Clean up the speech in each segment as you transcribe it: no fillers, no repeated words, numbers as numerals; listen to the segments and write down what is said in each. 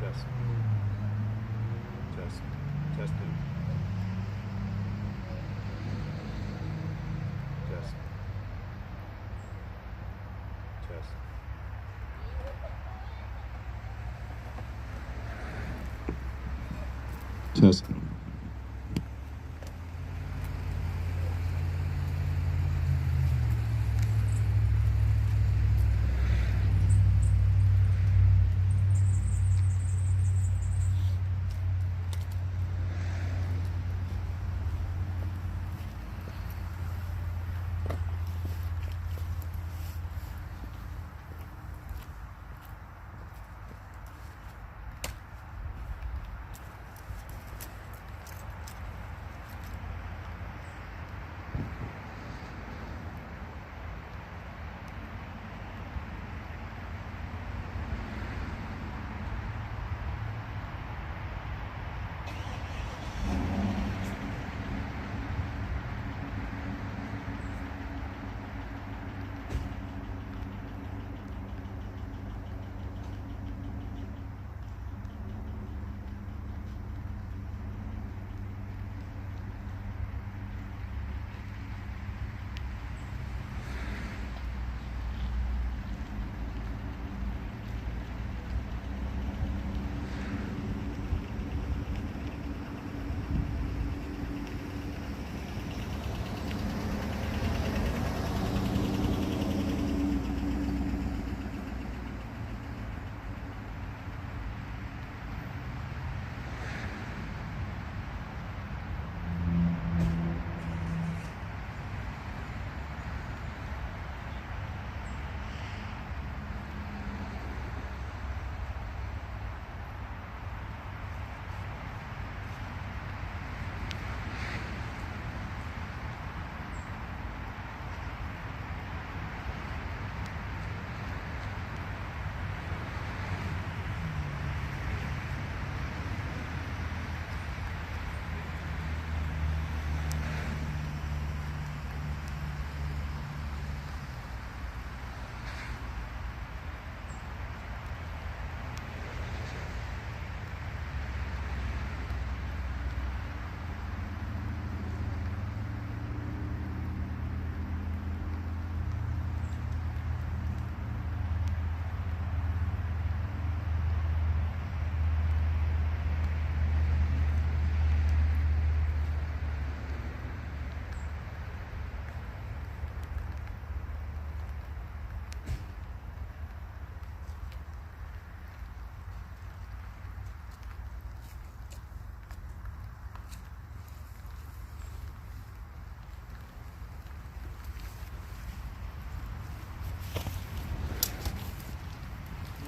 Test. Test. Testing. Test. Test. Test.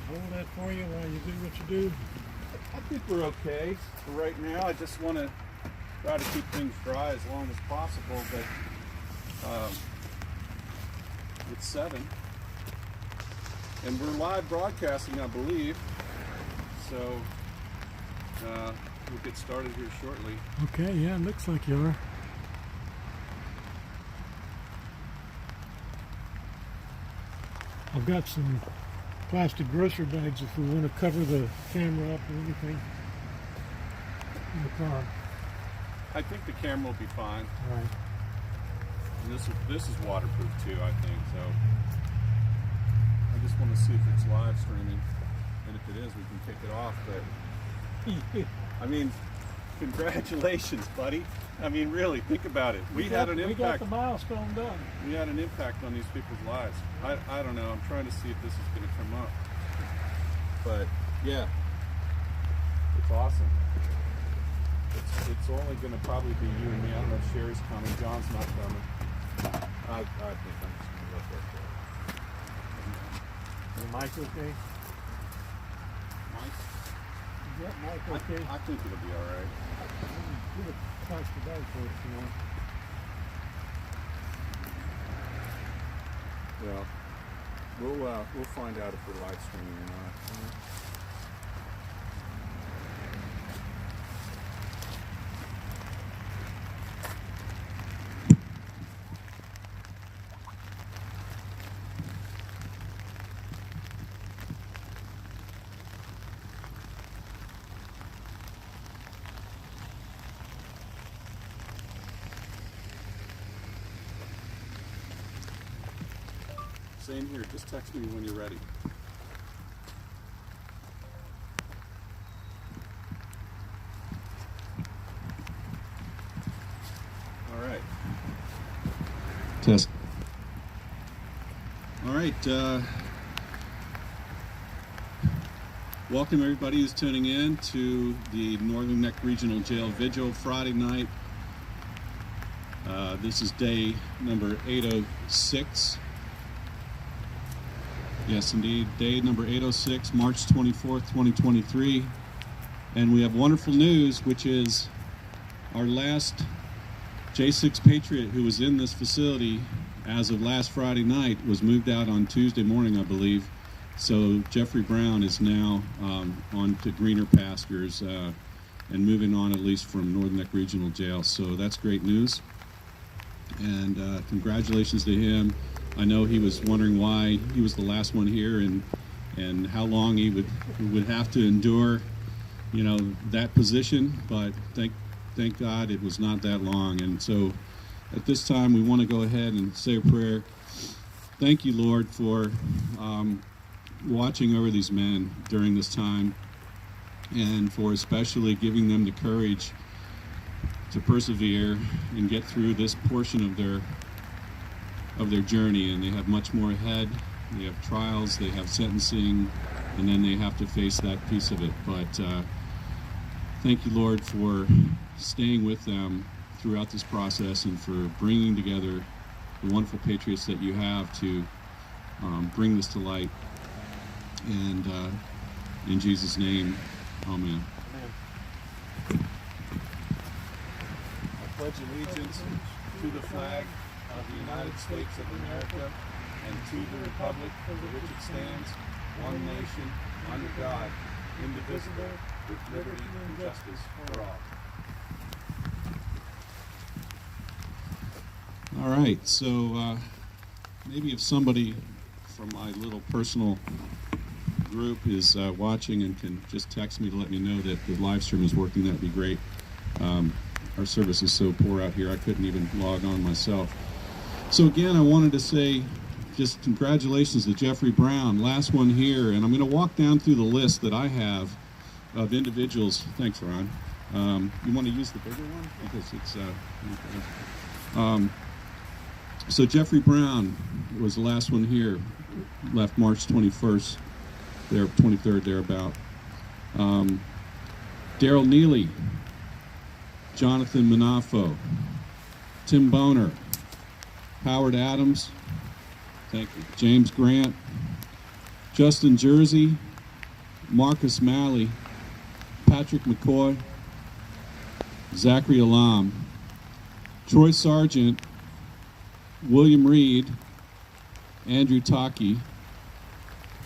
Hold that for you while you do what you do. I think we're okay for right now. I just want to try to keep things dry as long as possible, but it's 7. And we're live broadcasting, I believe. So we'll get started here shortly. Okay, yeah, it looks like you are. I've got some plastic grocery bags if we want to cover the camera up or anything in the car. I think the camera will be fine. All right. And this is waterproof too, I think. So I just want to see if it's live streaming, and if it is, we can kick it off. But I mean, congratulations, buddy. I mean, really, think about it. We had an impact. We got the milestone done. We had an impact on these people's lives. I don't know. I'm trying to see if this is going to come up. But yeah, it's awesome. It's only going to probably be you and me. I don't know if Sherry's coming. John's not coming. I think I'm just going to let that go. Is the mic okay? Mike? Is that mic okay? I think it'll be all right. Give it a plastic bag for us, you know. Well, we'll find out if we're live streaming or not. Same here. Just text me when you're ready. All right. Test. All right. Welcome everybody who's tuning in to the Northern Neck Regional Jail Vigil Friday night. This is day number 806. Yes, indeed, day number 806, March 24th, 2023. And we have wonderful news, which is our last J6 Patriot who was in this facility as of last Friday night was moved out on Tuesday morning, I believe. So Jeffrey Brown is now on to greener pastures and moving on, at least from Northern Neck Regional Jail. So that's great news. And congratulations to him. I know he was wondering why he was the last one here and how long he would have to endure, you know, that position. But thank God it was not that long. And so at this time we want to go ahead and say a prayer. Thank you, Lord, for watching over these men during this time, and for especially giving them the courage to persevere and get through this portion of their journey. And they have much more ahead. They have trials, they have sentencing, and then they have to face that piece of it. But thank you, Lord, for staying with them throughout this process and for bringing together the wonderful patriots that you have to bring this to light. And in Jesus' name, amen. I pledge allegiance to the flag of the United States of America and to the republic for which it stands, one nation, under God, indivisible, with liberty and justice for all. All right, so maybe if somebody from my little personal group is watching and can just text me to let me know that the live stream is working, that'd be great. Our service is so poor out here, I couldn't even log on myself. So again, I wanted to say just congratulations to Jeffrey Brown, last one here, and I'm going to walk down through the list that I have of individuals. Thanks, Ron. You want to use the bigger one? Because it's so Jeffrey Brown was the last one here, left March 21st, there 23rd, thereabout. Daryl Neely, Jonathan Manafo, Tim Boner, Howard Adams, thank you, James Grant, Justin Jersey, Marcus Malley, Patrick McCoy, Zachary Alam, Troy Sargent, William Reed, Andrew Taki,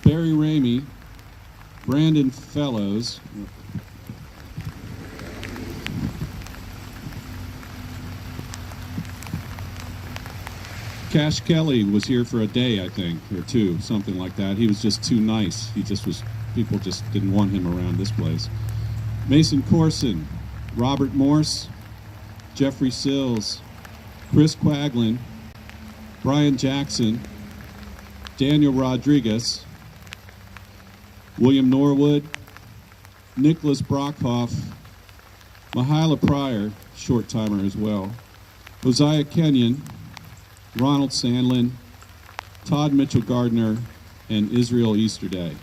Barry Ramey, Brandon Fellows, Cash Kelly was here for a day, I think, or two, something like that. He was just too nice. He just was, people just didn't want him around this place. Mason Corson, Robert Morse, Jeffrey Sills, Chris Quaglin, Brian Jackson, Daniel Rodriguez, William Norwood, Nicholas Brockhoff, Mahila Pryor, short timer as well, Hosea Kenyon, Ronald Sandlin, Todd Mitchell Gardner, and Israel Easterday.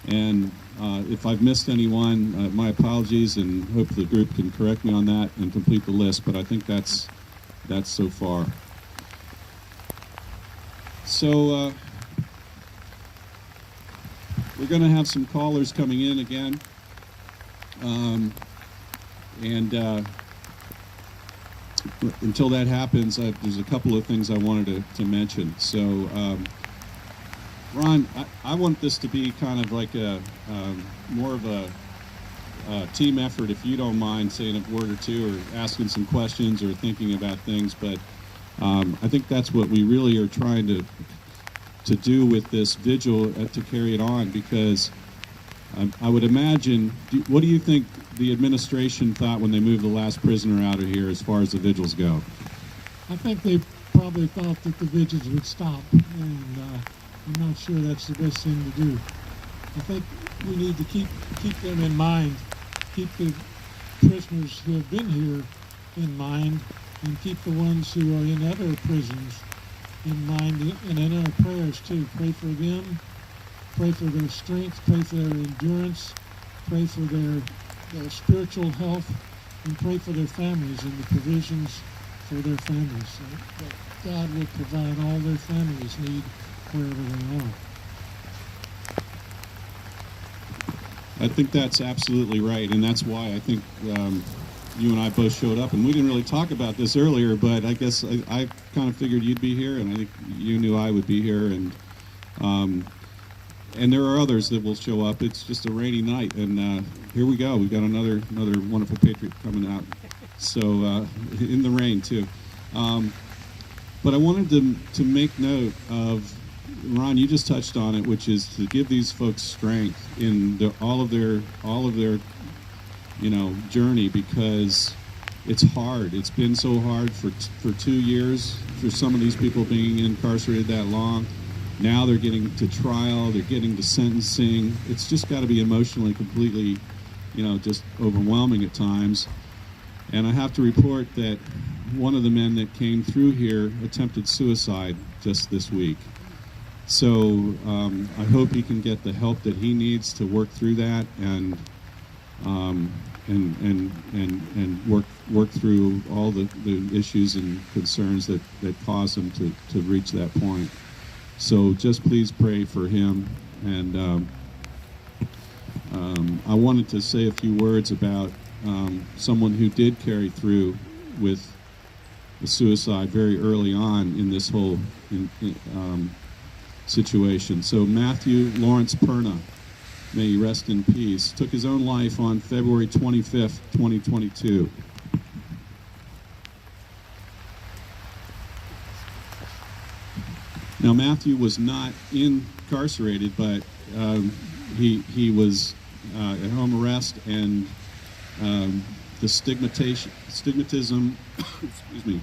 And if I've missed anyone, my apologies, and hope the group can correct me on that and complete the list, but I think that's so far. So we're going to have some callers coming in again, and until that happens, there's a couple of things I wanted to mention. So, Ron, I want this to be kind of like a more of a team effort, if you don't mind saying a word or two or asking some questions or thinking about things. But I think that's what we really are trying to do with this vigil, to carry it on, because I would imagine, what do you think the administration thought when they moved the last prisoner out of here as far as the vigils go? I think they probably thought that the vigils would stop, and I'm not sure that's the best thing to do. I think we need to keep them in mind, keep the prisoners who have been here in mind, and keep the ones who are in other prisons in mind and in our prayers too. Pray for them, pray for their strength, pray for their endurance, pray for their spiritual health, and pray for their families and the provisions for their families. That God will provide all their families' need wherever they are. I think that's absolutely right, and that's why I think you and I both showed up. And we didn't really talk about this earlier, but I guess I kind of figured you'd be here, and I think you knew I would be here, and there are others that will show up. It's just a rainy night, and here we go. We've got another wonderful patriot coming out. So in the rain too. But I wanted to make note of, Ron, you just touched on it, which is to give these folks strength in all of their journey, because it's hard. It's been so hard for 2 years for some of these people being incarcerated that long. Now they're getting to trial, they're getting to sentencing. It's just got to be emotionally completely, just overwhelming at times. And I have to report that one of the men that came through here attempted suicide just this week. So I hope he can get the help that he needs to work through that and work through all the issues and concerns that caused him to reach that point. So just please pray for him. And I wanted to say a few words about someone who did carry through with the suicide very early on in this whole situation. So Matthew Lawrence Perna, may he rest in peace, took his own life on February 25th, 2022. Now Matthew was not incarcerated, but he was at home arrest, and the stigmatism, excuse me,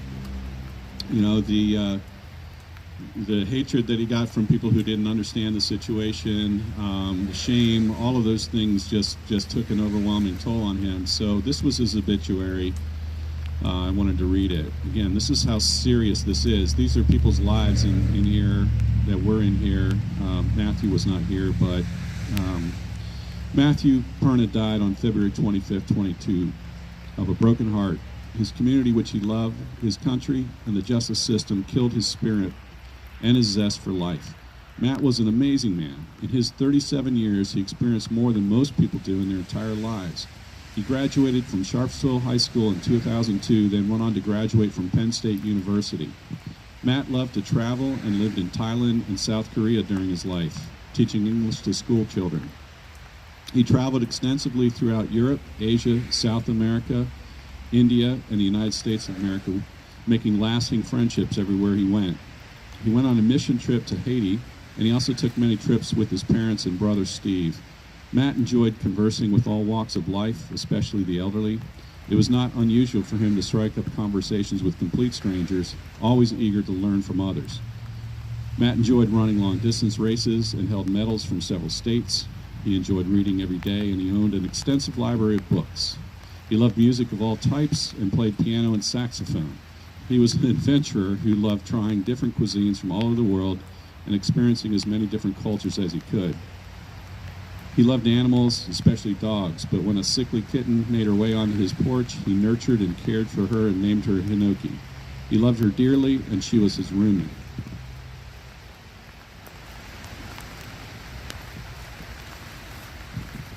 the hatred that he got from people who didn't understand the situation, the shame, all of those things just took an overwhelming toll on him. So this was his obituary. I wanted to read it. Again, this is how serious this is. These are people's lives in here that were in here. Matthew was not here, but Matthew Perna died on February 25th, 22, of a broken heart. His community, which he loved, his country, and the justice system killed his spirit and his zest for life. Matt was an amazing man. In his 37 years, he experienced more than most people do in their entire lives. He graduated from Sharpsville High School in 2002, then went on to graduate from Penn State University. Matt loved to travel and lived in Thailand and South Korea during his life, teaching English to school children. He traveled extensively throughout Europe, Asia, South America, India, and the United States of America, making lasting friendships everywhere he went. He went on a mission trip to Haiti, and he also took many trips with his parents and brother Steve. Matt enjoyed conversing with all walks of life, especially the elderly. It was not unusual for him to strike up conversations with complete strangers, always eager to learn from others. Matt enjoyed running long-distance races and held medals from several states. He enjoyed reading every day, and he owned an extensive library of books. He loved music of all types and played piano and saxophone. He was an adventurer who loved trying different cuisines from all over the world and experiencing as many different cultures as he could. He loved animals, especially dogs, but when a sickly kitten made her way onto his porch, he nurtured and cared for her and named her Hinoki. He loved her dearly, and she was his roommate.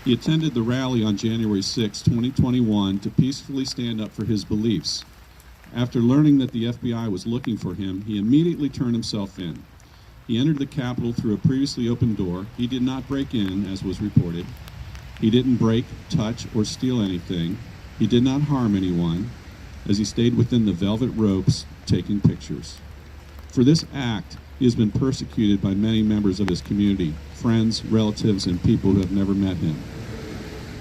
He attended the rally on January 6, 2021, to peacefully stand up for his beliefs. After learning that the FBI was looking for him, he immediately turned himself in. He entered the Capitol through a previously open door. He did not break in, as was reported. He didn't break, touch, or steal anything. He did not harm anyone, as he stayed within the velvet ropes, taking pictures. For this act, he has been persecuted by many members of his community, friends, relatives, and people who have never met him.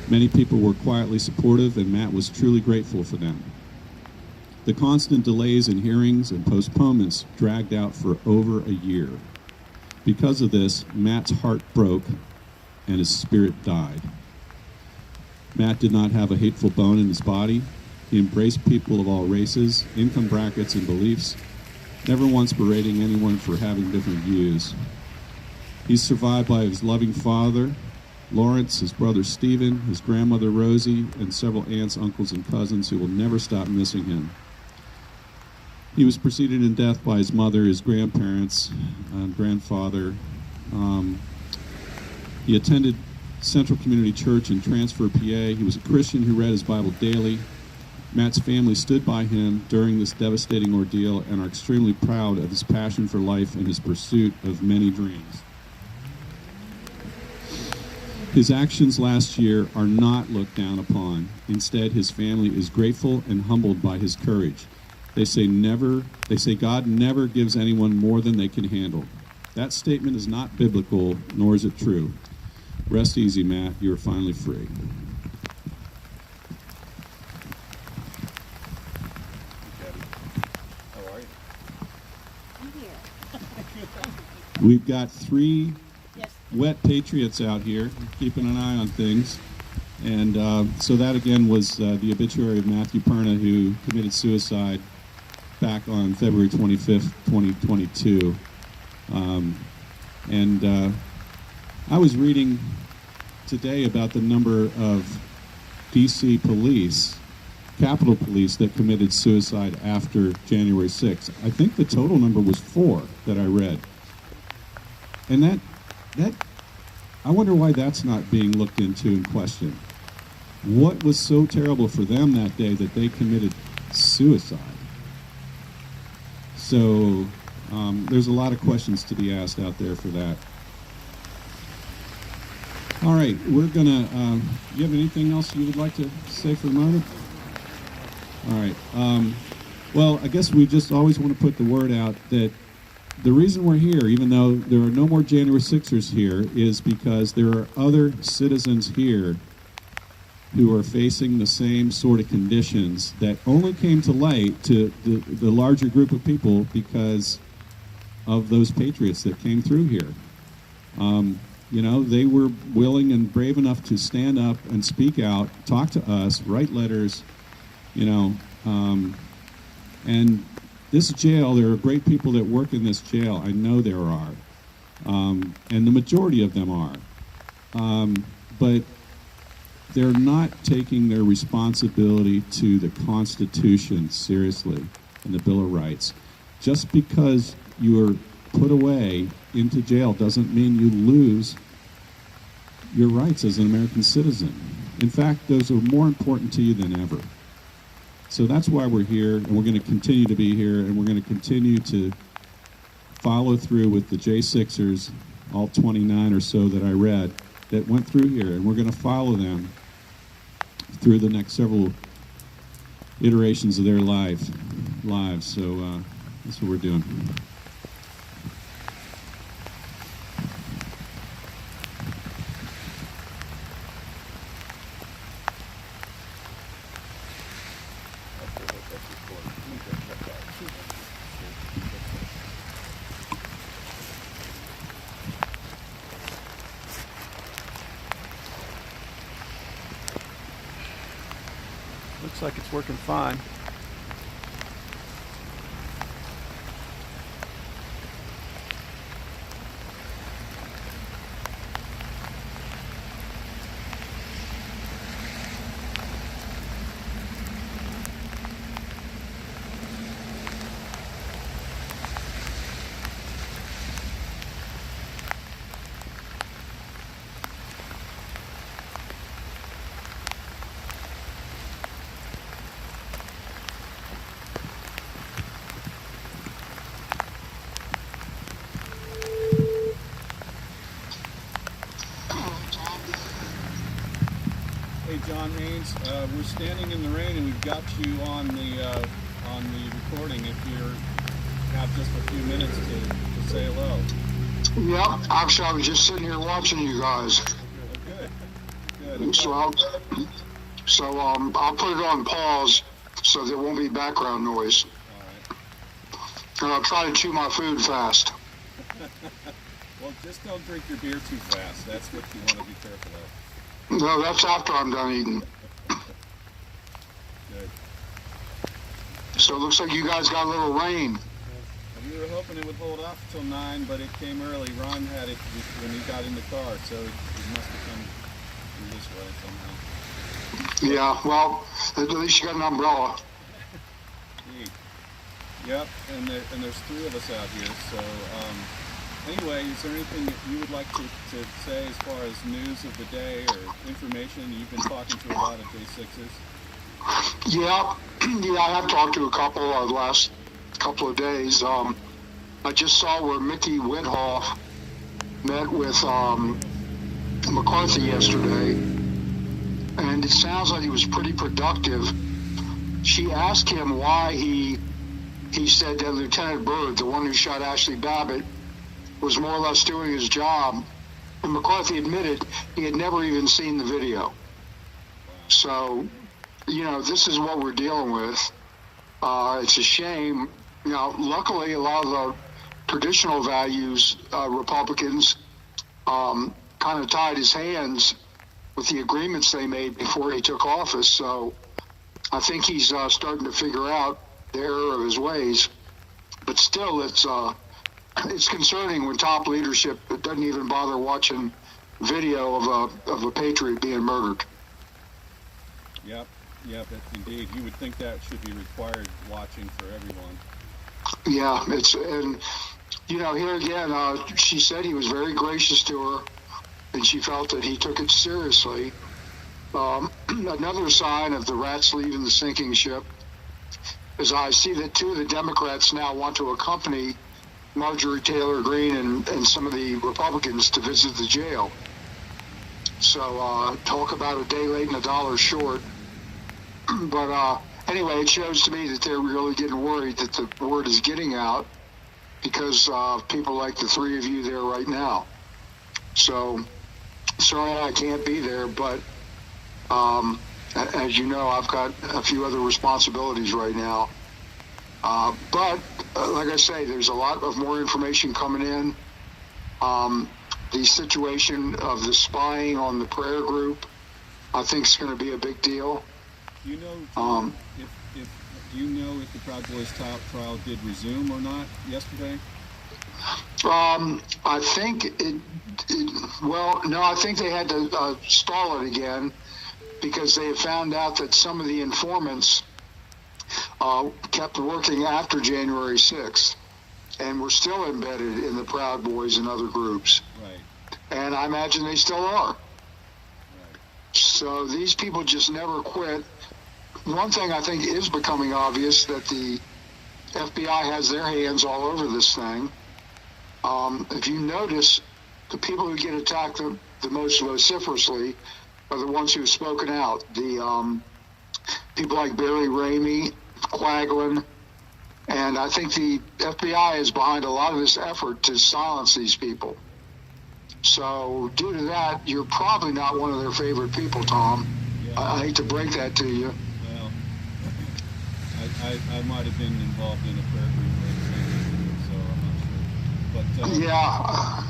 Many people were quietly supportive, and Matt was truly grateful for them. The constant delays in hearings and postponements dragged out for over a year. Because of this, Matt's heart broke and his spirit died. Matt did not have a hateful bone in his body. He embraced people of all races, income brackets, and beliefs, never once berating anyone for having different views. He's survived by his loving father, Lawrence, his brother Stephen, his grandmother Rosie, and several aunts, uncles, and cousins who will never stop missing him. He was preceded in death by his mother, his grandparents, grandfather. He attended Central Community Church in Transfer, PA. He was a Christian who read his Bible daily. Matt's family stood by him during this devastating ordeal and are extremely proud of his passion for life and his pursuit of many dreams. His actions last year are not looked down upon. Instead, his family is grateful and humbled by his courage. They say God never gives anyone more than they can handle. That statement is not biblical, nor is it true. Rest easy, Matt. You are finally free. How are you? I'm here. We've got 3 wet patriots out here keeping an eye on things. And so that, again, was the obituary of Matthew Perna, who committed suicide back on February 25th, 2022. I was reading today about the number of D.C. police, Capitol Police, that committed suicide after January 6th. I think the total number was 4 that I read. And that I wonder why that's not being looked into and questioned. What was so terrible for them that day that they committed suicide? So there's a lot of questions to be asked out there for that. All right, we're gonna, you have anything else you would like to say for the moment? All right, well, I guess we just always want to put the word out that the reason we're here, even though there are no more January 6ers here, is because there are other citizens here who are facing the same sort of conditions that only came to light to the larger group of people because of those patriots that came through here. You know, they were willing and brave enough to stand up and speak out, talk to us, write letters, you know, and this jail, there are great people that work in this jail. I know there are. And the majority of them are. But they're not taking their responsibility to the Constitution seriously and the Bill of Rights. Just because you are put away into jail doesn't mean you lose your rights as an American citizen. In fact, those are more important to you than ever. So that's why we're here, and we're going to continue to be here, and we're going to continue to follow through with the J6ers, all 29 or so that I read, that went through here, and we're going to follow them through the next several iterations of their lives. So that's what we're doing. Looks like it's working fine. Hey, John Haynes, we're standing in the rain and we've got you on the recording. If you have just a few minutes to say hello. Yep, actually I was just sitting here watching you guys. Oh, good. So I'll put it on pause so there won't be background noise. All right. And I'll try to chew my food fast. Well, just don't drink your beer too fast. That's what you want to be careful of. No, that's after I'm done eating. Good. So it looks like you guys got a little rain. We were hoping it would hold off till 9, but it came early. Ron had it when he got in the car, so it must have come through this way somehow. Yeah, well, at least you got an umbrella. Neat. Yep, and there's 3 of us out here. So anyway, is there anything that you would like to say as far as news of the day or information? You've been talking to a lot of J6s. Yeah, I have talked to a couple the last couple of days. I just saw where Mickey Withoff met with McCarthy yesterday, and it sounds like he was pretty productive. She asked him why he said that Lieutenant Byrd, the one who shot Ashley Babbitt, was more or less doing his job. And McCarthy admitted he had never even seen the video. So, this is what we're dealing with. It's a shame. Luckily, a lot of the traditional values Republicans kind of tied his hands with the agreements they made before he took office. So I think he's starting to figure out the error of his ways. But still, it's concerning when top leadership doesn't even bother watching video of a patriot being murdered. Yep, indeed. You would think that should be required watching for everyone. Yeah, here again, she said he was very gracious to her, and she felt that he took it seriously. Another sign of the rats leaving the sinking ship is I see that 2 of the Democrats now want to accompany Marjorie Taylor Greene and some of the Republicans to visit the jail. So talk about a day late and a dollar short. But anyway, it shows to me that they're really getting worried that the word is getting out because people like the 3 of you there right now. So sorry I can't be there, but as you know, I've got a few other responsibilities right now. But like I say, there's a lot of more information coming in. The situation of the spying on the prayer group, I think, is going to be a big deal. Do you know if the Proud Boys trial did resume or not yesterday? I think I think they had to stall it again because they had found out that some of the informants kept working after January 6th and were still embedded in the Proud Boys and other groups. Right. And I imagine they still are. Right. So these people just never quit. One thing I think is becoming obvious that the FBI has their hands all over this thing. If you notice, the people who get attacked the most vociferously are the ones who have spoken out. The people like Barry Ramey, Quaglin, and I think the FBI is behind a lot of this effort to silence these people. So due to that, you're probably not one of their favorite people, Tom. Yeah. I hate to break that to you. Well, I might have been involved in a prayer group later, so I'm not sure. But Yeah.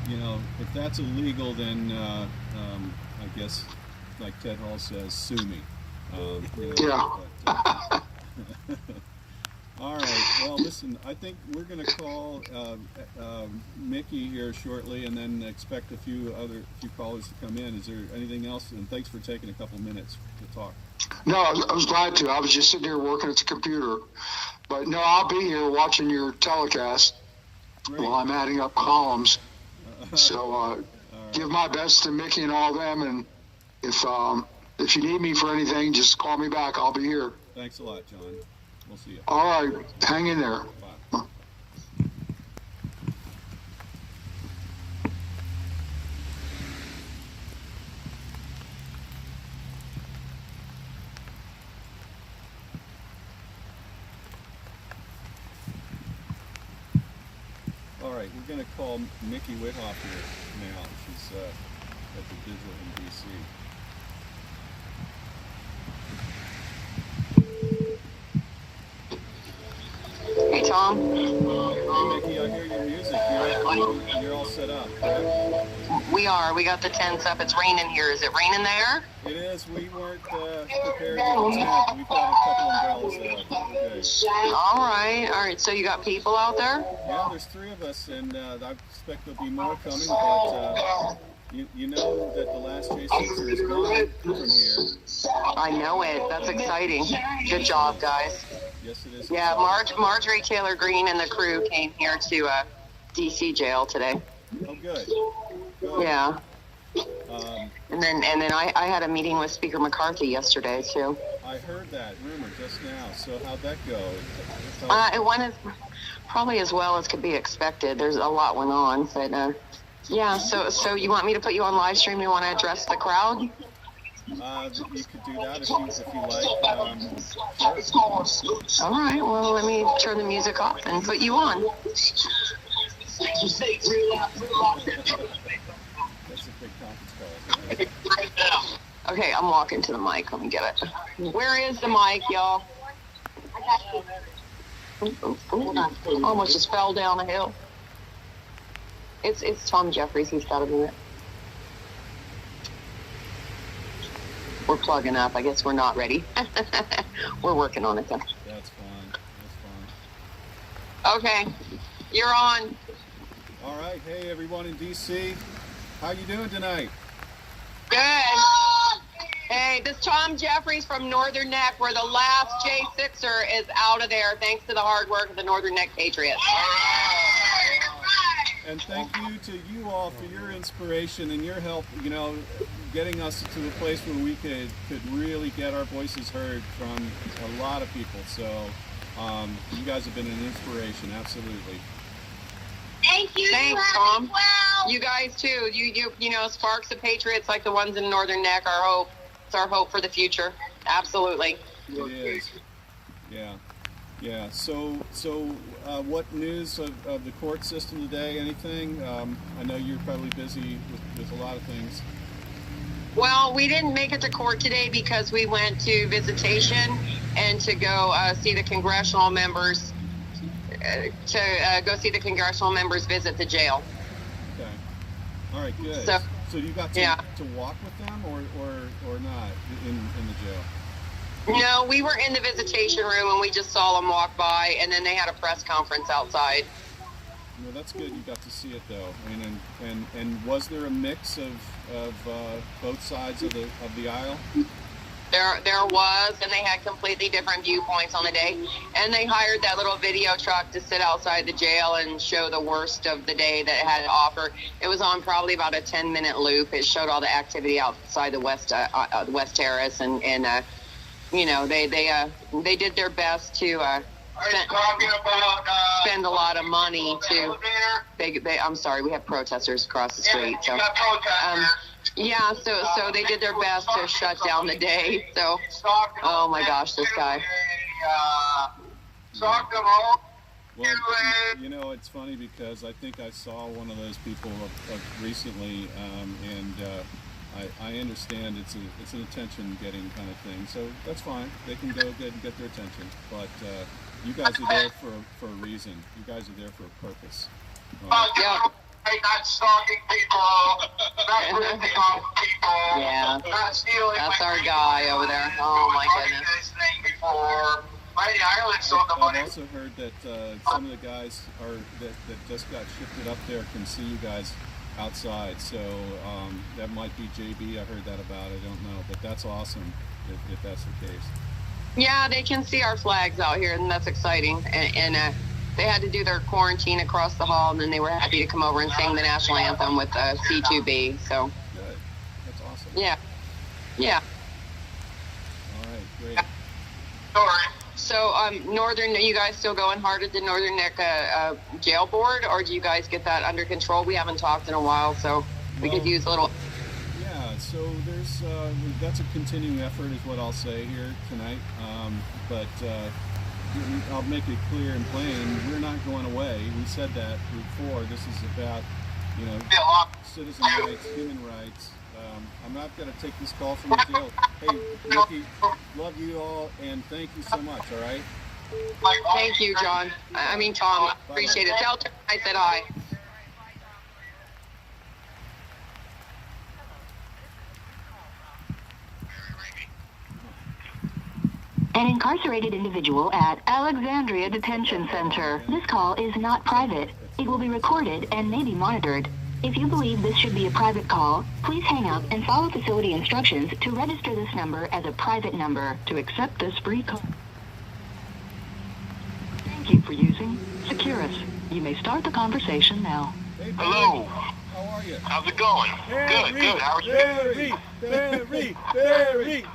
Well, if that's illegal, then I guess, like Ted Hall says, sue me. Yeah. But, all right. Well, listen, I think we're going to call Mickey here shortly, and then expect a few callers to come in. Is there anything else? And thanks for taking a couple minutes to talk. No, I was glad to. I was just sitting here working at the computer. But no, I'll be here watching your telecast while I'm adding up columns. So give my best to Mickey and all them. And if you need me for anything, just call me back. I'll be here. Thanks a lot, John. We'll see you. All right. Hang in there. Bye. All right, we're going to call Mickey Withoff here now. She's at the Vigil in D.C. Hey, Tom. Hey, Mickey, I hear your music. you're all set up, correct? We are. We got the tents up. It's raining here. Is it raining there? It is. We weren't prepared with the tent. We've got a couple umbrellas though. We're good. All right. All right. So you got people out there? Yeah, there's 3 of us, and I expect there'll be more coming, but you know that the last J6er is gone from here. I know it. That's exciting. Good job, guys. Yes, it is. Yeah, Marjorie Taylor Greene and the crew came here to DC jail today. Oh, good. Good. Yeah. And then I had a meeting with Speaker McCarthy yesterday too. I heard that rumor just now. So how'd that go? It went probably as well as could be expected. There's a lot went on, but yeah. So you want me to put you on live stream? You want to address the crowd? You could do that if you like. Sure. All right. Well, let me turn the music off and put you on. That's a big conference call. Okay, I'm walking to the mic. Let me get it. Where is the mic, y'all? Almost just fell down a hill. It's Tom Jeffries. He's got a minute. We're plugging up. I guess we're not ready. We're working on it though. That's fine. That's fine. Okay, you're on. All right. Hey, everyone in DC. How you doing tonight? Good. Hey, this is Tom Jeffries from Northern Neck, where the last J6er is out of there thanks to the hard work of the Northern Neck Patriots. And thank you to you all for your inspiration and your help, you know, getting us to the place where we could really get our voices heard from a lot of people. So you guys have been an inspiration, absolutely. Thank you. Thanks, Tom. Well. You guys too. You know, sparks of patriots like the ones in Northern Neck. Our hope. It's our hope for the future. Absolutely. It is. Yeah. Yeah. So what news of the court system today? Anything? I know you're probably busy with a lot of things. Well, we didn't make it to court today because we went to visitation and to go see the congressional members. Go see the congressional members visit the jail. Okay. All right. Good. So you got to walk with them or not in the jail? No, we were in the visitation room and we just saw them walk by, and then they had a press conference outside. Well, that's good. You got to see it though. I mean, and was there a mix of both sides of the aisle? There was, and they had completely different viewpoints on the day. And they hired that little video truck to sit outside the jail and show the worst of the day that it had to offer. It was on probably about a 10-minute loop. It showed all the activity outside the West Terrace, and you know, they did their best to spend a lot of money to. I'm sorry, we have protesters across the street. So. Yeah, so they did their best to shut down the day. So, oh my gosh, this guy. Well, you know, it's funny because I think I saw one of those people recently, and I understand it's an attention-getting kind of thing. So that's fine. They can go and get their attention. But you guys are there for a reason. You guys are there for a purpose. Yeah. Not stalking people, not ripping off people, not stealing. That's our guy over there. Oh my goodness. Before. Mighty Ireland sold the money. I've also heard that some of the guys that just got shifted up there can see you guys outside. So that might be JB. I heard that about. I don't know, but that's awesome if that's the case. Yeah, they can see our flags out here, and that's exciting. And they had to do their quarantine across the hall, and then they were happy to come over and sing the national anthem with C2B. So. Good. That's awesome. Yeah. Yeah. All right. Great. Sorry. So, Northern, you guys still going hard at the Northern Neck jail board, or do you guys get that under control? We haven't talked in a while, so we could use a little. Yeah. So there's that's a continuing effort, is what I'll say here tonight. But I'll make it clear and plain. We're not going away. We said that before. This is about, you know, citizen rights, human rights. I'm not going to take this call from the jail. Hey, Nikki, love you all, and thank you so much, all right? Thank you, John. I mean, Tom. Appreciate it. Tell Tom I said hi. An incarcerated individual at Alexandria Detention Center. This call is not private. It will be recorded and may be monitored. If you believe this should be a private call, please hang up and follow facility instructions to register this number as a private number. To accept this free call. Thank you for using Securus. You may start the conversation now. Hey, Barry. Hello. How are you? How's it going? Good. How are you? Barry.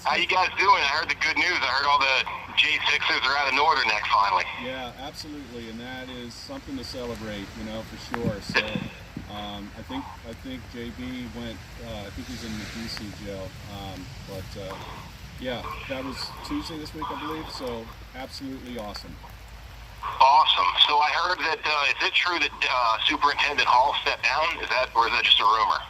How you guys doing? I heard the good news. I heard all the J6s are out of Northern Neck finally. Yeah, absolutely, and that is something to celebrate, for sure. So, I think JB went. I think he's in the DC jail. Yeah, that was Tuesday this week, I believe. So, absolutely awesome. Awesome. So I heard that. Is it true that Superintendent Hall stepped down? Or is that just a rumor?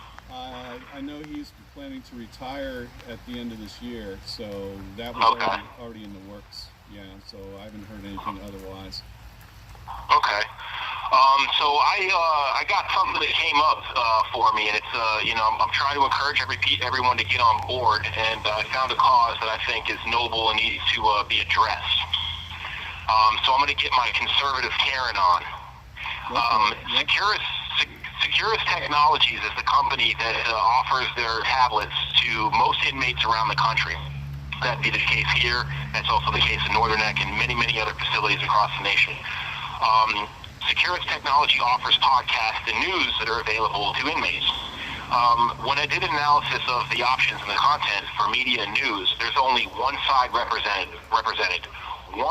I know he's planning to retire at the end of this year, so that was Okay. already in the works. Yeah, so I haven't heard anything otherwise. Okay. So I got something that came up for me, and it's I'm trying to encourage everyone to get on board, and I found a cause that I think is noble and needs to be addressed. So I'm going to get my conservative Karen on. Securus Technologies is the company that offers their tablets to most inmates around the country. That'd be the case here. That's also the case in Northern Neck and many, many other facilities across the nation. Securus Technology offers podcasts and news that are available to inmates. When I did an analysis of the options and the content for media and news, there's only one side represented. 100%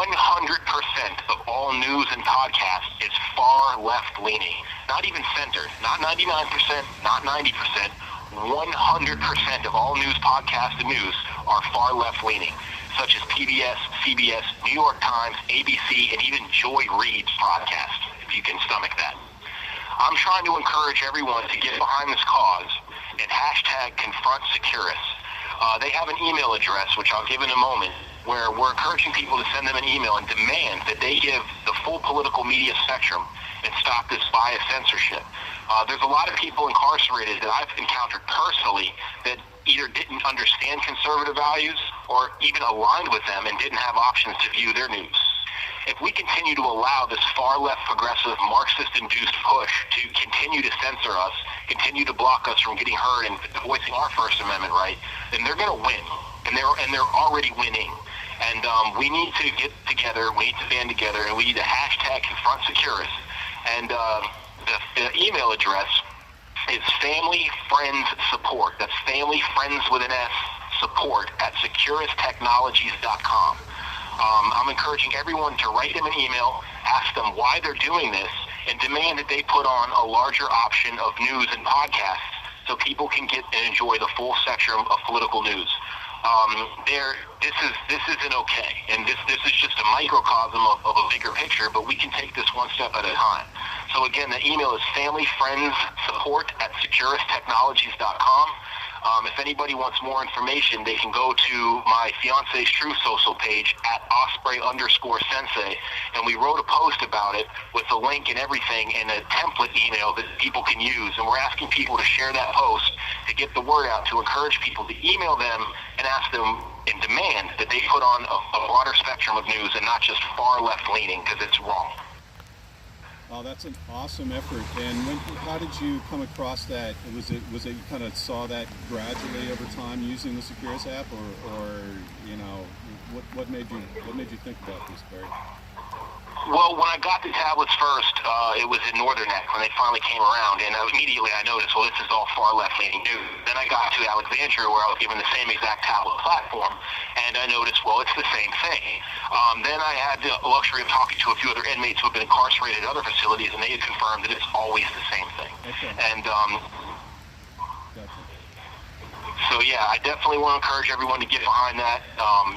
of all news and podcasts is far left-leaning. Not even centered. Not 99%, not 90%. 100% of all news podcasts and news are far left-leaning, such as PBS, CBS, New York Times, ABC, and even Joy Reid's podcast, if you can stomach that. I'm trying to encourage everyone to get behind this cause and hashtag confront Securus. They have an email address, which I'll give in a moment, where we're encouraging people to send them an email and demand that they give the full political media spectrum and stop this bias censorship. There's a lot of people incarcerated that I've encountered personally that either didn't understand conservative values or even aligned with them and didn't have options to view their news. If we continue to allow this far-left progressive Marxist-induced push to continue to censor us, continue to block us from getting heard and voicing our First Amendment right, then they're going to win, and they're already winning. And we need to get together, we need to band together, and we need to hashtag confront Securus. And the email address is Family Friends Support. That's Family Friends with an S, support at securustechnologies.com. I'm encouraging everyone to write them an email, ask them why they're doing this, and demand that they put on a larger option of news and podcasts so people can get and enjoy the full spectrum of political news. This isn't okay, and this is just a microcosm of a bigger picture, but we can take this one step at a time. So again, the email is familyfriendsupport at securustechnologies.com. If anybody wants more information, they can go to my fiance's True Social page at Osprey_Sensei, and we wrote a post about it with the link and everything and a template email that people can use. And we're asking people to share that post to get the word out, to encourage people to email them and ask them and demand that they put on a broader spectrum of news and not just far left-leaning, because it's wrong. Oh, that's an awesome effort. And how did you come across that? Was it you kind of saw that gradually over time using the Securus app, or what made you think about this, Barry? Well, when I got the tablets first, it was in Northern Neck when they finally came around, and immediately I noticed, well, this is all far left-leaning news. Then I got to Alexandria, where I was given the same exact tablet platform, and I noticed, well, it's the same thing. Then I had the luxury of talking to a few other inmates who have been incarcerated at other facilities, and they had confirmed that it's always the same thing. Okay. And Gotcha. so, yeah, I definitely want to encourage everyone to get behind that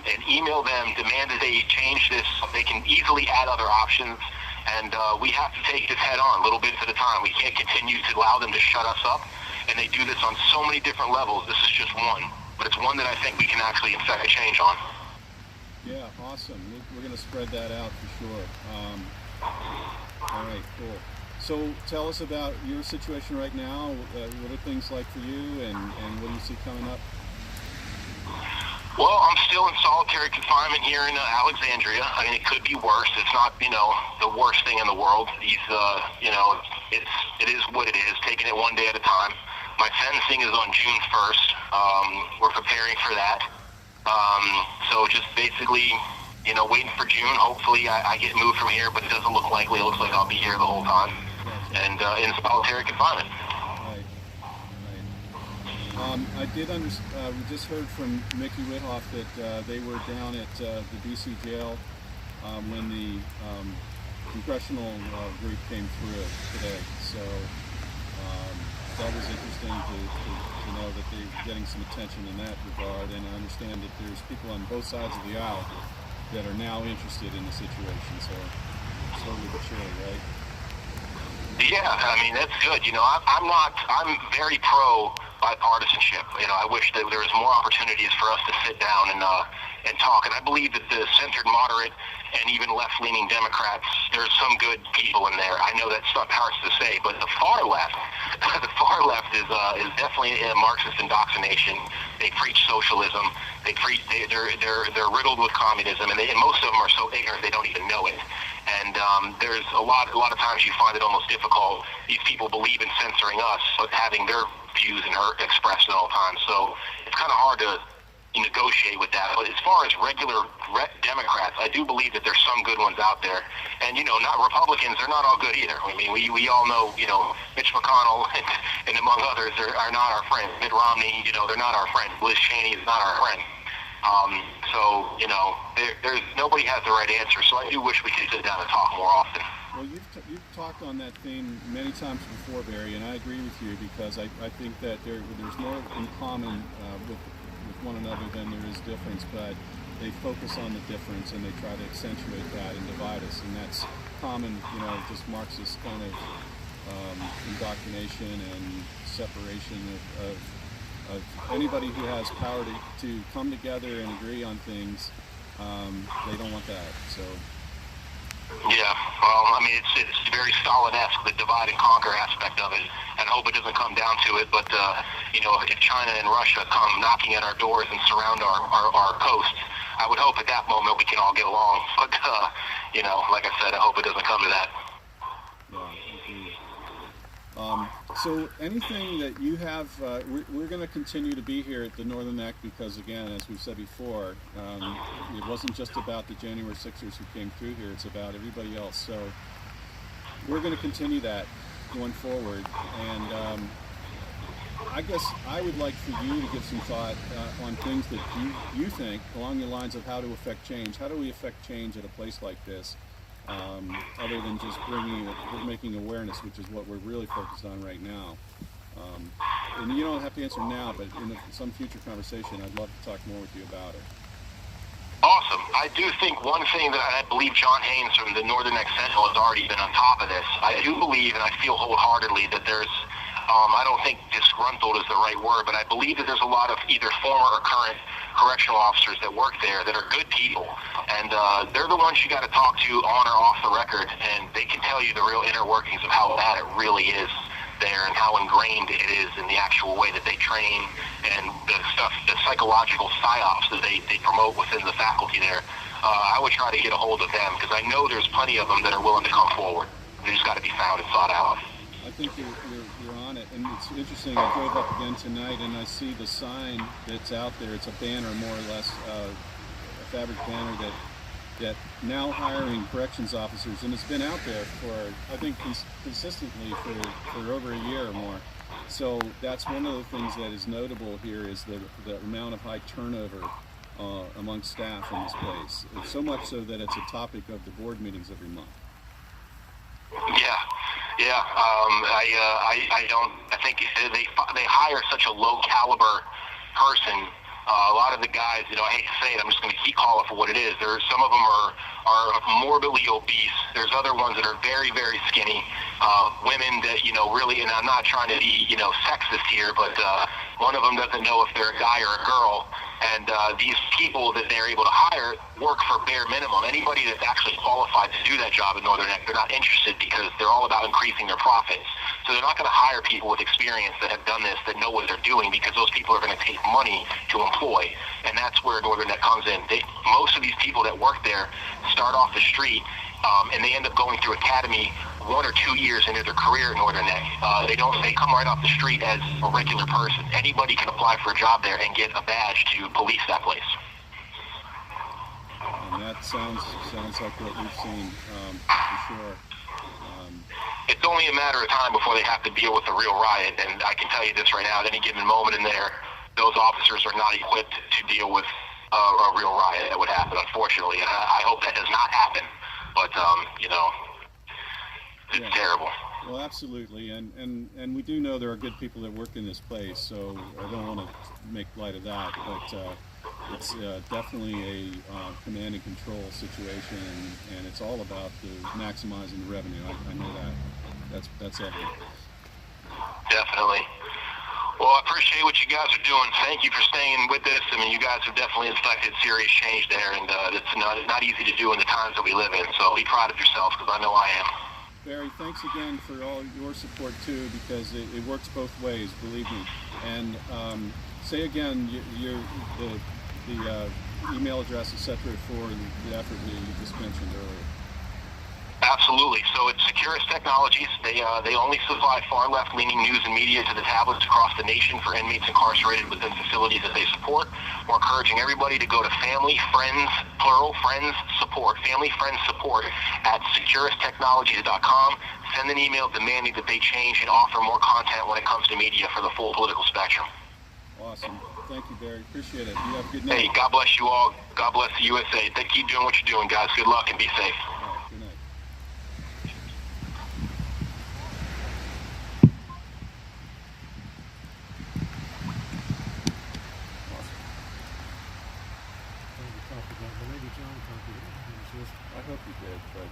and email them, demand that they change this. They can easily add other options, and we have to take this head on, little bits at a time. We can't continue to allow them to shut us up, and they do this on so many different levels. This is just one, but it's one that I think we can actually affect a change on. Yeah, awesome. We're going to spread that out for sure. All right, cool. So tell us about your situation right now. What are things like for you, and what do you see coming up? Well, I'm still in solitary confinement here in Alexandria. I mean, it could be worse. It's not, the worst thing in the world. He's, it is what it is, taking it one day at a time. My sentencing is on June 1st. We're preparing for that. So just basically, waiting for June. Hopefully I get moved from here, but it doesn't look likely. It looks like I'll be here the whole time. And in solitary confinement. Right. I did we just heard from Mickey Whithoff that they were down at the DC jail when the congressional group came through today. So that was interesting to know that they're getting some attention in that regard. And I understand that there's people on both sides of the aisle that are now interested in the situation. So slowly but surely, right? Yeah, I mean, that's good. I'm very pro bipartisanship. I wish that there was more opportunities for us to sit down and talk. And I believe that the centered, moderate, and even left-leaning Democrats, there's some good people in there. I know that's not hard to say, but the far left is definitely a Marxist indoctrination. They preach socialism. They're riddled with communism, and most of them are so ignorant they don't even know it. And there's a lot of times you find it almost difficult. These people believe in censoring us, but having their views expressed at all times. So it's kind of hard to negotiate with that. But as far as regular Democrats, I do believe that there's some good ones out there. And, not Republicans, they're not all good either. I mean, we all know, Mitch McConnell and among others are not our friends. Mitt Romney, they're not our friends. Liz Cheney is not our friend. There's nobody has the right answer. So I do wish we could sit down and talk more often. Well, you've talked on that theme many times before, Barry, and I agree with you because I think that there's more in common with one another than there is difference, but they focus on the difference and they try to accentuate that and divide us, and that's common, just Marxist kind of indoctrination and separation of anybody who has power to come together and agree on things. They don't want that. So. Yeah, well, I mean, it's very Stalin-esque, the divide and conquer aspect of it, and I hope it doesn't come down to it, but, if China and Russia come knocking at our doors and surround our coast, I would hope at that moment we can all get along, but, like I said, I hope it doesn't come to that. Yeah, so anything that you have, we're going to continue to be here at the Northern Neck because, again, as we've said before, it wasn't just about the January 6ers who came through here, it's about everybody else. So we're going to continue that going forward. And I guess I would like for you to give some thought on things that you think along the lines of how to affect change. How do we affect change at a place like this? Other than just making awareness, which is what we're really focused on right now. And you don't have to answer now, but in some future conversation, I'd love to talk more with you about it. Awesome. I do think one thing that I believe John Haynes from the Northern Neck Sentinel has already been on top of this. I do believe, and I feel wholeheartedly, that there's, I don't think disgruntled is the right word, but I believe that there's a lot of either former or current correctional officers that work there that are good people, and they're the ones you got to talk to on or off the record, and they can tell you the real inner workings of how bad it really is there and how ingrained it is in the actual way that they train and the stuff, the psychological psyops that they promote within the faculty there. I would try to get a hold of them because I know there's plenty of them that are willing to come forward. They just got to be found and sought out. I think you're on it, and it's interesting. I drove up again tonight, and I see the sign that's out there. It's a banner, more or less, a fabric banner that now hiring corrections officers, and it's been out there for, I think, consistently for over a year or more. So that's one of the things that is notable here is the amount of high turnover among staff in this place. It's so much so that it's a topic of the board meetings every month. Yeah. I think they hire such a low caliber person. A lot of the guys, I hate to say it, I'm just going to keep calling it for what it is. Some of them are morbidly obese. There's other ones that are very, very skinny. Women that, really, and I'm not trying to be, sexist here, but one of them doesn't know if they're a guy or a girl. And these people that they're able to hire work for bare minimum. Anybody that's actually qualified to do that job in Northern Neck, they're not interested because they're all about increasing their profits. So they're not going to hire people with experience that have done this, that know what they're doing, because those people are going to take money to employ. And that's where Northern Net comes in. Most of these people that work there start off the street, and they end up going through academy 1 or 2 years into their career at Northern Net. They come right off the street as a regular person. Anybody can apply for a job there and get a badge to police that place. And that sounds like what we've seen, for sure. It's only a matter of time before they have to deal with a real riot, and I can tell you this right now, at any given moment in there, those officers are not equipped to deal with a real riot that would happen, unfortunately, and I hope that does not happen, but, it's terrible. Well, absolutely, and we do know there are good people that work in this place, so I don't want to make light of that, but it's definitely a command and control situation, and it's all about maximizing the revenue. I know that. That's evident. Definitely. Well, I appreciate what you guys are doing. Thank you for staying with us. I mean, you guys have definitely affected serious change there, and it's not easy to do in the times that we live in, so be proud of yourself, because I know I am. Barry, thanks again for all your support too, because it works both ways, believe me. And say again the email address, etc., for the effort you just mentioned earlier. Absolutely. So it's Securus Technologies. They only supply far left-leaning news and media to the tablets across the nation for inmates incarcerated within facilities that they support. We're encouraging everybody to go to family, friends, plural, friends support, family, friends support at securustechnologies.com. Send an email demanding that they change and offer more content when it comes to media for the full political spectrum. Awesome. Thank you, Barry. Appreciate it. You have a good night. Hey, God bless you all. God bless the USA. Keep doing what you're doing, guys. Good luck and be safe. Good night. I hope you did, but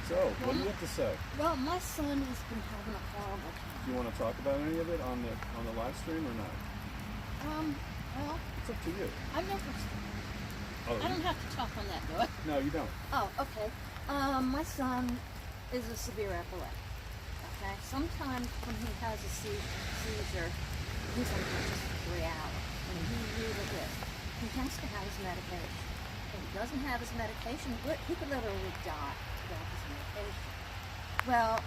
so, what do you have to say? Well, my son has been having a horrible time. Do you want to talk about any of it on the live stream or not? Well, It's up to you. I've never. Oh, I don't have to talk on that, do I? No, you don't. Oh, okay. My son is a severe epileptic. Okay. Sometimes when he has a seizure, he's unconscious for 3 hours, and he really is. He has to have his medication. If he doesn't have his medication, he could literally die without his medication. Well,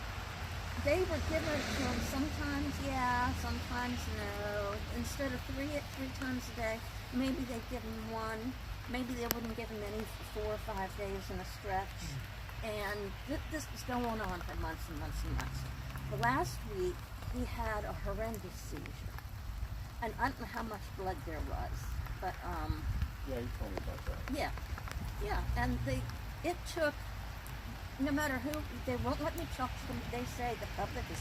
they were giving it to him sometimes, yeah, sometimes no. Instead of three times a day, maybe they'd give him one. Maybe they wouldn't give him any for 4 or 5 days in a stretch. And this was going on for months and months and months. The last week, he had a horrendous seizure. And I don't know how much blood there was, but Yeah, you told me about that. yeah. And it took, no matter who, they won't let me talk to them. They say the public is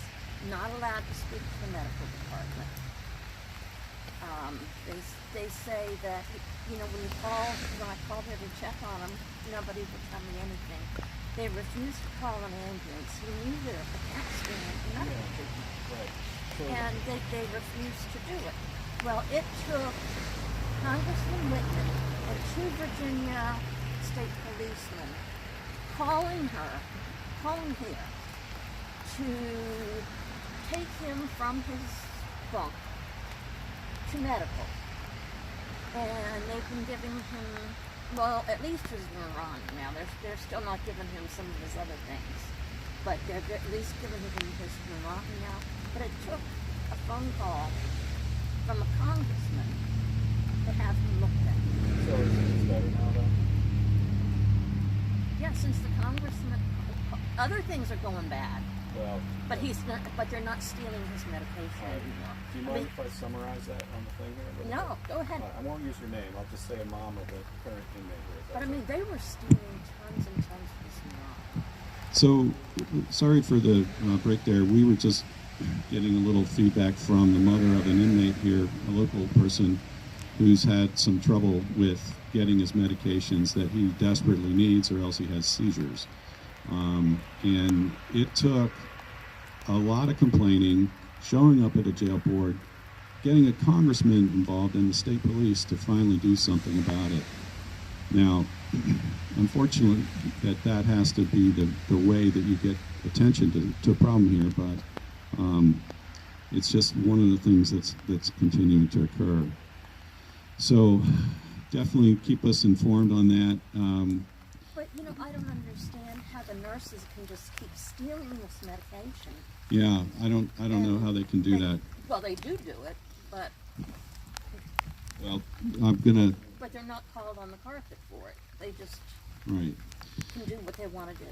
not allowed to speak to the medical department. They say that, when I called here to check on him, nobody would tell me anything. They refused to call an ambulance. He knew there was a CAT scan and medical treatment. Right. And they refused to do it. Well, it took Congressman Whitman and 2 Virginia state policemen calling here to take him from his bunk to medical. And they've been giving him, well, at least his neuron now. They're still not giving him some of his other things. But they're at least giving him his neuron now. But it took a phone call from a congressman to have him looked at. So is it better now, though? Yeah, since the congressman, other things are going bad. Well, But they're not stealing his medication anymore. do you mind if I summarize that on the thing here? No, go ahead. I won't use your name. I'll just say a mom of a current inmate here. But I mean, they were stealing tons and tons of this neuron. So, sorry for the break there. We were just getting a little feedback from the mother of an inmate here, a local person who's had some trouble with getting his medications that he desperately needs, or else he has seizures. And it took a lot of complaining, showing up at a jail board, getting a congressman involved in the state police to finally do something about it. Now, unfortunately, that has to be the way that you get attention to a problem here, but it's just one of the things that's continuing to occur. So definitely keep us informed on that. But I don't understand how the nurses can just keep stealing this medication. Yeah, I don't know how they can do that. Well, they do it, but Well, I'm gonna. but they're not called on the carpet for it. They just Right. can do what they want to do.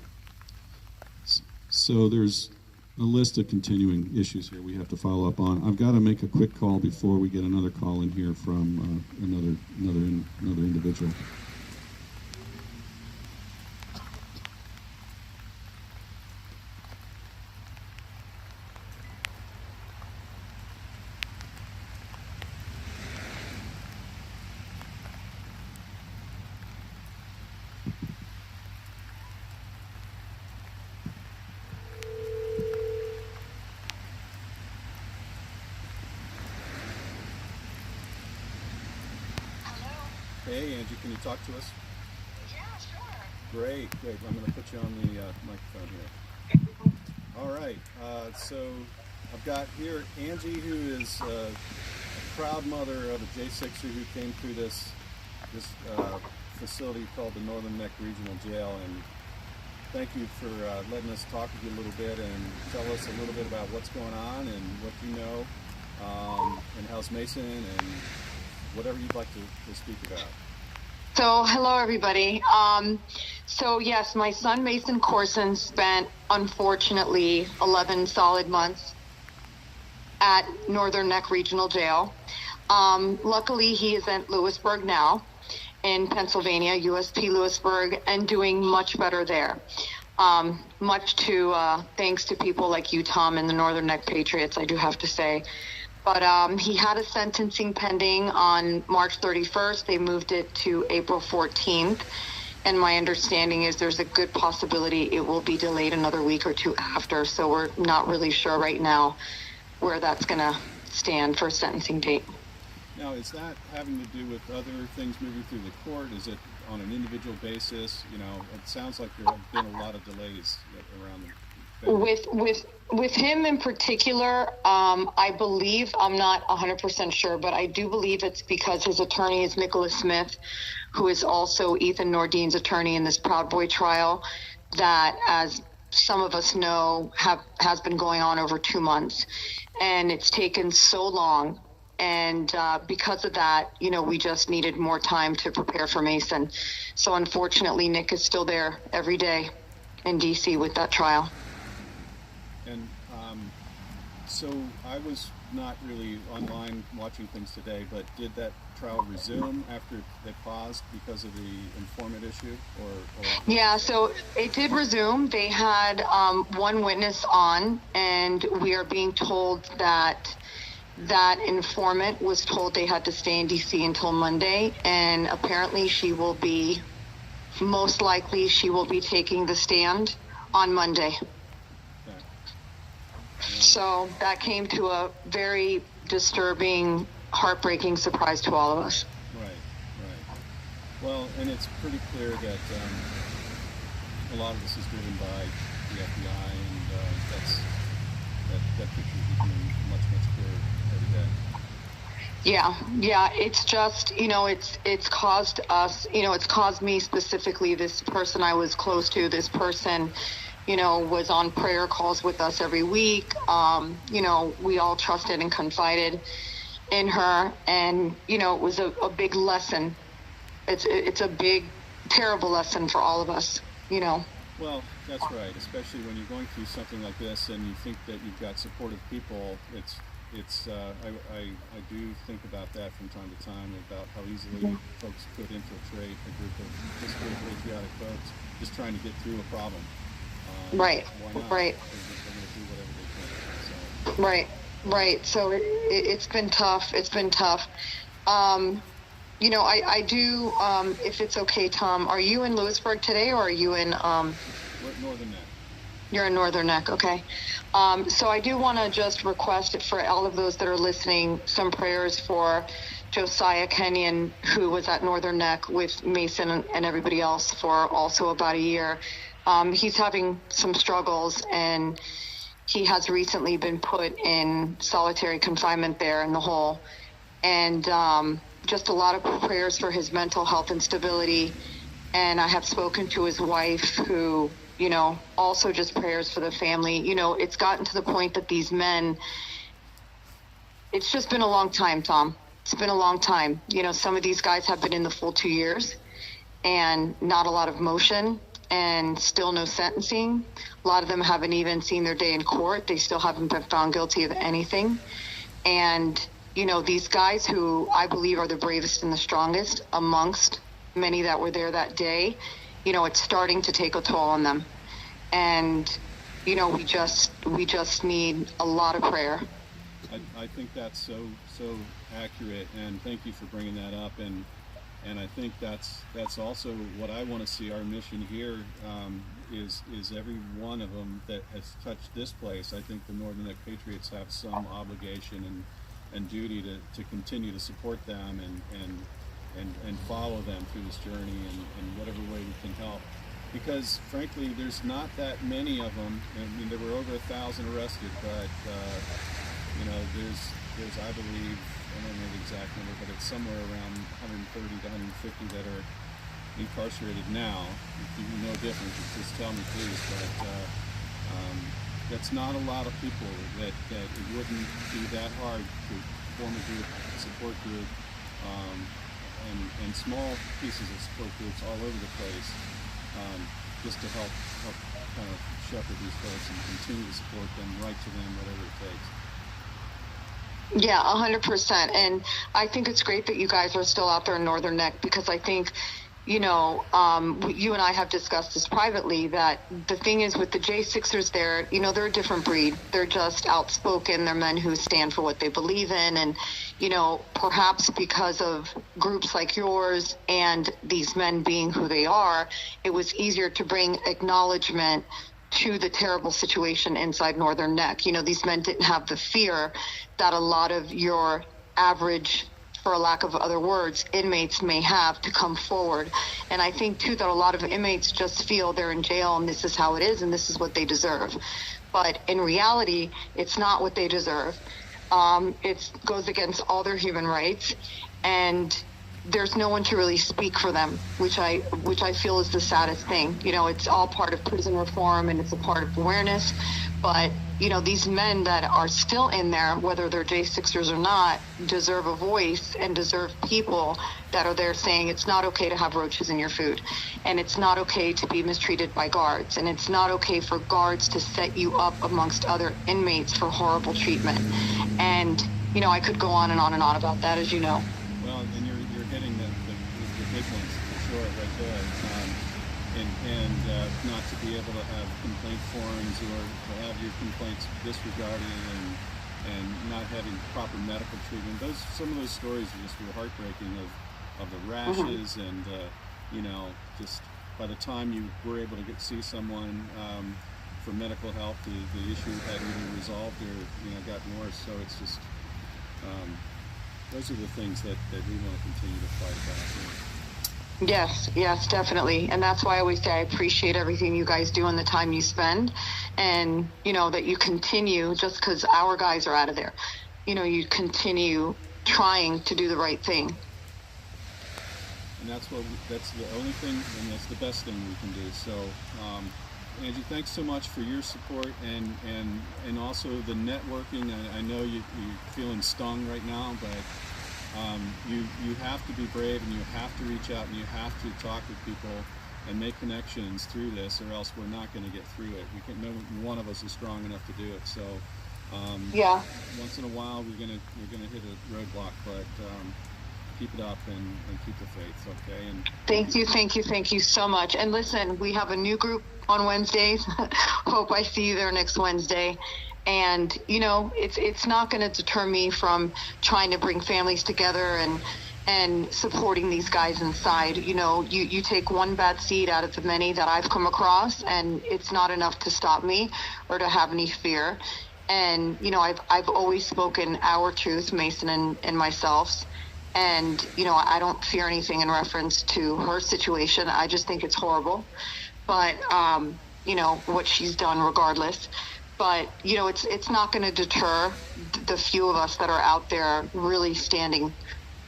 So there's a list of continuing issues here we have to follow up on. I've got to make a quick call before we get another call in here from another individual. Hey, Angie, can you talk to us? Yeah, sure. Great. I'm going to put you on the microphone here. All right. So I've got here Angie, who is a proud mother of a J6er who came through this facility called the Northern Neck Regional Jail. And thank you for letting us talk with you a little bit and tell us a little bit about what's going on and what you know in House Mason and whatever you'd like to speak about. So, hello everybody. So yes, my son Mason Corson spent, unfortunately, 11 solid months at Northern Neck Regional Jail. Luckily, he is at Lewisburg now, in Pennsylvania, USP Lewisburg, and doing much better there. Much to thanks to people like you, Tom, and the Northern Neck Patriots, I do have to say. But he had a sentencing pending on March 31st. They moved it to April 14th. And my understanding is there's a good possibility it will be delayed another week or two after. So we're not really sure right now where that's going to stand for a sentencing date. Now, is that having to do with other things moving through the court? Is it on an individual basis? It sounds like there have been a lot of delays around the With him in particular, I believe, I'm not 100% sure, but I do believe it's because his attorney is Nicholas Smith, who is also Ethan Nordine's attorney in this Proud Boy trial, that, as some of us know, has been going on over 2 months. And it's taken so long. And because of that, we just needed more time to prepare for Mason. So unfortunately, Nick is still there every day in D.C. with that trial. And so I was not really online watching things today, but did that trial resume after they paused because of the informant issue? Or Yeah, so it did resume. They had one witness on, and we are being told that that informant was told they had to stay in D.C. until Monday, and apparently most likely she will be taking the stand on Monday. So that came to a very disturbing, heartbreaking surprise to all of us. Right. Well, and it's pretty clear that a lot of this is driven by the FBI, and that picture is becoming much clearer every day. Yeah. It's just, it's caused us, it's caused me specifically, this person I was close to, this person, was on prayer calls with us every week. We all trusted and confided in her, and, it was a big lesson. It's a big, terrible lesson for all of us, Well, that's right, especially when you're going through something like this and you think that you've got supportive people. I do think about that from time to time, about how easily folks could infiltrate a group of fiscally patriotic folks just trying to get through a problem. Right. Why not? Right. They're going to do whatever they can. So. Right. So it's been tough. It's been tough. You know, I do, if it's okay, Tom, are you in Lewisburg today, or are you in, We're at Northern Neck. you're in Northern Neck, okay. So I do want to just request for all of those that are listening, some prayers for Josiah Kenyon, who was at Northern Neck with Mason and everybody else for also about a year. He's having some struggles, and he has recently been put in solitary confinement there in the hole. And just a lot of prayers for his mental health and stability. And I have spoken to his wife, who, you know, also just prayers for the family. You know, it's gotten to the point that these men, it's just been a long time, Tom. It's been a long time. You know, some of these guys have been in the full 2 years and not a lot of motion and still no sentencing. A lot of them haven't even seen their day in court. They still haven't been found guilty of anything. And you know, these guys who I believe are the bravest and the strongest amongst many that were there that day, you know, it's starting to take a toll on them. And, you know, we just need a lot of prayer. I think that's so accurate, and thank you for bringing that up. And I think that's also what I want to see. Our mission here is every one of them that has touched this place. I think the Northern Neck Patriots have some obligation and duty to continue to support them and follow them through this journey in whatever way we can help. Because frankly, there's not that many of them. I mean, there were over 1,000 arrested, but you know, there's I believe, I don't know the exact number, but it's somewhere around 130 to 150 that are incarcerated now. If you know different, just tell me, please. But that's not a lot of people that it wouldn't be that hard to form a group, a support group, and small pieces of support groups all over the place, just to help kind of shepherd these folks and continue to support them, write to them, whatever it takes. Yeah, 100%. And I think it's great that you guys are still out there in Northern Neck, because I think, you know, you and I have discussed this privately, that the thing is with the J6ers there, you know, they're a different breed. They're just outspoken. They're men who stand for what they believe in. And, you know, perhaps because of groups like yours and these men being who they are, it was easier to bring acknowledgement to the terrible situation inside Northern Neck. You know, these men didn't have the fear that a lot of your average, for a lack of other words, inmates may have to come forward. And I think too that a lot of inmates just feel they're in jail and this is how it is and this is what they deserve. But in reality, it's not what they deserve. It goes against all their human rights, and there's no one to really speak for them, which I feel is the saddest thing. You know, it's all part of prison reform and it's a part of awareness. But, you know, these men that are still in there, whether they're J6ers or not, deserve a voice and deserve people that are there saying it's not okay to have roaches in your food, and it's not okay to be mistreated by guards, and it's not okay for guards to set you up amongst other inmates for horrible treatment. And, you know, I could go on and on and on about that, as you know. Well, and you're hitting the big ones for sure right there. And not to be able to have complaint forms or to have your complaints disregarded and not having proper medical treatment. Some of those stories are just real heartbreaking of the rashes and you know, just by the time you were able to see someone for medical help, the issue hadn't even resolved or, you know, gotten worse. So it's just those are the things that we want to continue to fight about. Yes, definitely. And that's why I always say I appreciate everything you guys do and the time you spend, and, you know, that you continue, just because our guys are out of there, you know, you continue trying to do the right thing. And that's the only thing, and that's the best thing we can do. So, Angie, thanks so much for your support and also the networking. I know you're feeling stung right now, but you have to be brave, and you have to reach out, and you have to talk with people and make connections through this, or else we're not going to get through it. No one of us is strong enough to do it. So yeah, once in a while we're gonna hit a roadblock, but keep it up and keep the faith, okay? And thank you so much. And listen, we have a new group on Wednesdays. Hope I see you there next Wednesday. And, you know, it's not going to deter me from trying to bring families together and, and supporting these guys inside. You know, you take one bad seed out of the many that I've come across, and it's not enough to stop me or to have any fear. And, you know, I've always spoken our truth, Mason and myself. And, you know, I don't fear anything in reference to her situation. I just think it's horrible. But, you know, what she's done regardless. But, you know, it's not going to deter the few of us that are out there really standing,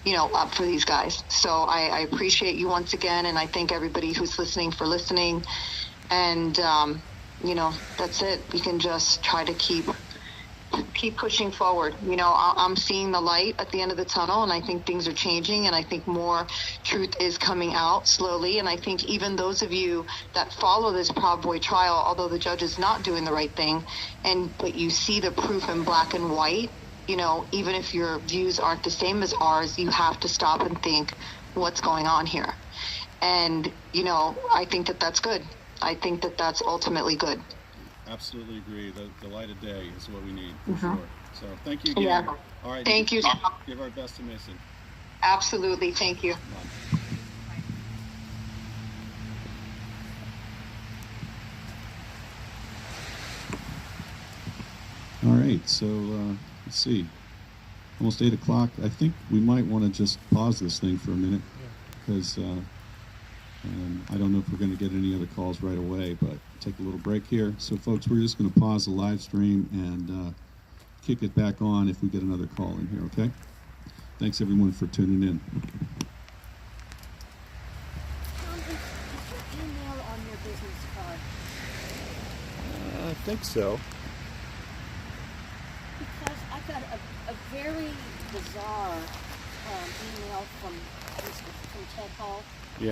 you know, up for these guys. So I appreciate you once again, and I thank everybody who's listening for listening. And, you know, that's it. We can just try to keep pushing forward. You know, I'm seeing the light at the end of the tunnel, and I think things are changing, and I think more truth is coming out slowly. And I think even those of you that follow this Proud Boy trial, although the judge is not doing the right thing, but you see the proof in black and white, you know, even if your views aren't the same as ours, you have to stop and think, what's going on here? And, you know, I think that that's good. I think that that's ultimately good. Absolutely agree. The light of day is what we need, for sure. So thank you again. Yeah. All right. Thank you. Give our best to Mason. Absolutely. Thank you. All right. So let's see. Almost 8 o'clock. I think we might want to just pause this thing for a minute, because I don't know if we're going to get any other calls right away, but take a little break here. So, folks, we're just going to pause the live stream and kick it back on if we get another call in here, okay? Thanks, everyone, for tuning in. Tom, is your email on your business card? I think so. Because I got a very bizarre email from Ted Hall.